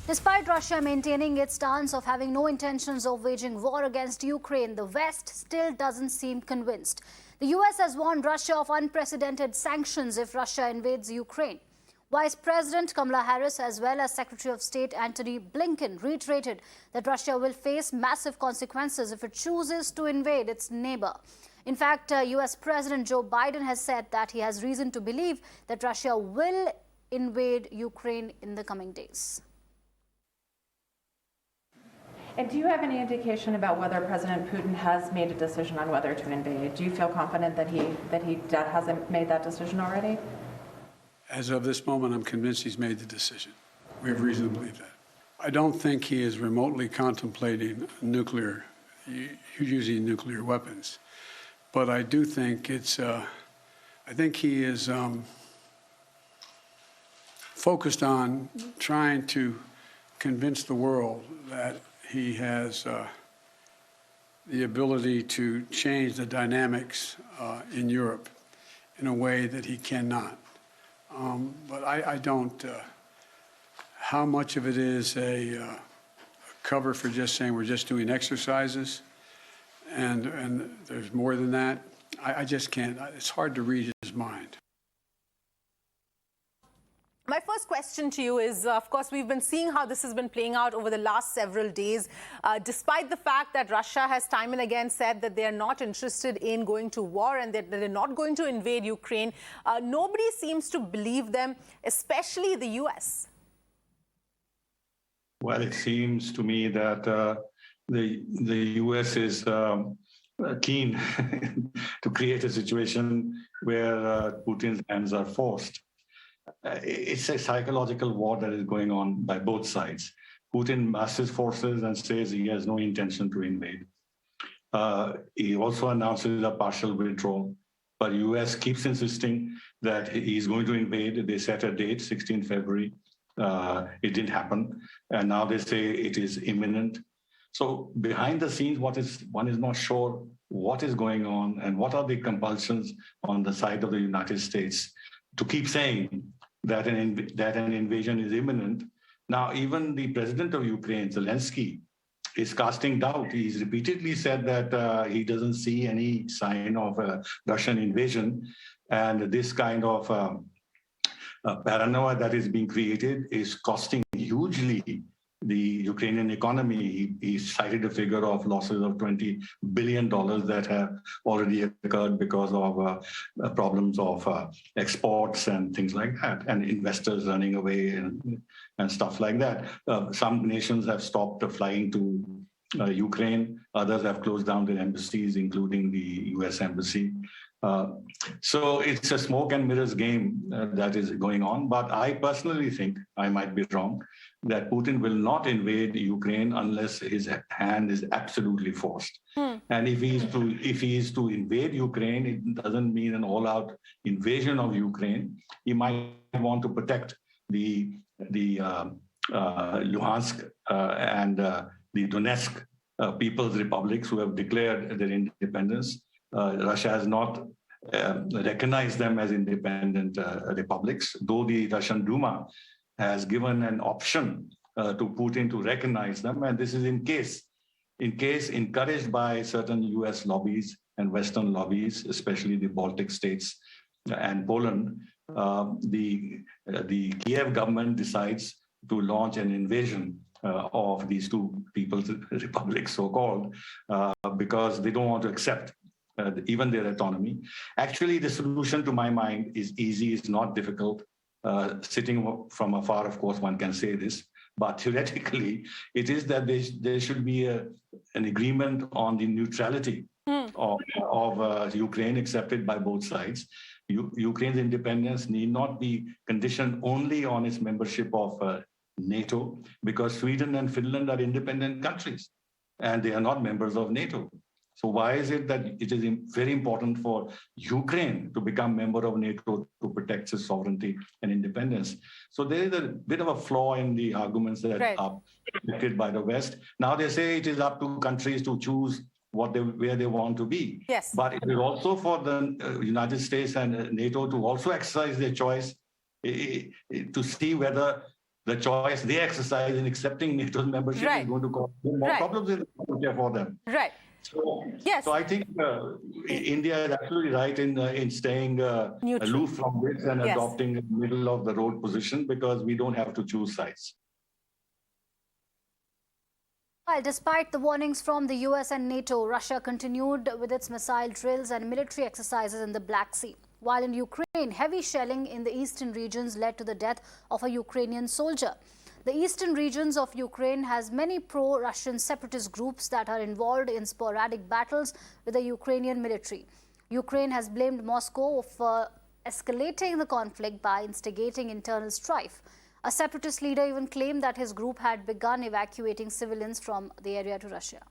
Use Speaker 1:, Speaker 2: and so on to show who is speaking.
Speaker 1: Despite Russia maintaining its stance of having no intentions of waging war against Ukraine, the West still doesn't seem convinced. The US has warned Russia of unprecedented sanctions if Russia invades Ukraine. Vice President Kamala Harris, as well as Secretary of State Antony Blinken, reiterated that Russia will face massive consequences if it chooses to invade its neighbor. In fact, US President Joe Biden has said that he has reason to believe that Russia will invade Ukraine in the coming days.
Speaker 2: And do you have any indication about whether President Putin has made a decision on whether to invade? Do you feel confident that he hasn't made that decision already?
Speaker 3: As of this moment, I'm convinced he's made the decision. We have reason to believe that. I don't think he is remotely contemplating using nuclear weapons, but I do think I think he is focused on trying to convince the world that he has the ability to change the dynamics in Europe in a way that he cannot. But I don't, how much of it is a cover for just saying we're just doing exercises and there's more than that, I just can't, it's hard to read his mind.
Speaker 4: My first question to you is, of course, we've been seeing how this has been playing out over the last several days. Despite the fact that Russia has time and again said that they are not interested in going to war and that they're not going to invade Ukraine, nobody seems to believe them, especially the US.
Speaker 5: Well, it seems to me that the US is keen to create a situation where Putin's hands are forced. It's a psychological war that is going on by both sides. Putin masses forces and says he has no intention to invade. He also announces a partial withdrawal, but US keeps insisting that he's going to invade. They set a date, 16 February. It didn't happen. And now they say it is imminent. So behind the scenes, one is not sure what is going on and what are the compulsions on the side of the United States to keep saying that an invasion is imminent. Now, even the president of Ukraine, Zelensky, is casting doubt. He's repeatedly said that he doesn't see any sign of a Russian invasion. And this kind of paranoia that is being created is costing hugely the Ukrainian economy. He cited a figure of losses of $20 billion that have already occurred because of problems of exports and things like that, and investors running away and stuff like that. Some nations have stopped flying to Ukraine. Others have closed down their embassies, including the US embassy. So it's a smoke and mirrors game that is going on. But I personally think, I might be wrong, that Putin will not invade Ukraine unless his hand is absolutely forced. And if he is to invade Ukraine, it doesn't mean an all-out invasion of Ukraine. He might want to protect the Luhansk and the Donetsk People's Republics who have declared their independence. Russia has not recognized them as independent republics, though the Russian Duma has given an option to Putin to recognize them. And this is in case encouraged by certain US lobbies and Western lobbies, especially the Baltic states and Poland, the Kiev government decides to launch an invasion of these two people's republics, so-called, because they don't want to accept even their autonomy. Actually, the solution to my mind is easy, it's not difficult. Sitting from afar, of course, one can say this, but theoretically, it is that there should be an agreement on the neutrality of Ukraine accepted by both sides. Ukraine's independence need not be conditioned only on its membership of NATO, because Sweden and Finland are independent countries, and they are not members of NATO. So why is it that it is very important for Ukraine to become member of NATO to protect its sovereignty and independence? So there is a bit of a flaw in the arguments that are predicted by the West. Now they say it is up to countries to choose where they want to be.
Speaker 4: Yes.
Speaker 5: But it is also for the United States and NATO to also exercise their choice to see whether the choice they exercise in accepting NATO's membership
Speaker 4: Right.
Speaker 5: is going to cause more
Speaker 4: Right.
Speaker 5: problems in the future for them.
Speaker 4: Right.
Speaker 5: So,
Speaker 4: Yes.
Speaker 5: so I think India is absolutely right in staying
Speaker 4: Neutral.
Speaker 5: aloof from this and
Speaker 4: Yes.
Speaker 5: adopting a middle of the road position, because we don't have to choose sides.
Speaker 1: While despite the warnings from the US and NATO, Russia continued with its missile drills and military exercises in the Black Sea. While in Ukraine, heavy shelling in the eastern regions led to the death of a Ukrainian soldier. The eastern regions of Ukraine has many pro-Russian separatist groups that are involved in sporadic battles with the Ukrainian military. Ukraine has blamed Moscow for escalating the conflict by instigating internal strife. A separatist leader even claimed that his group had begun evacuating civilians from the area to Russia.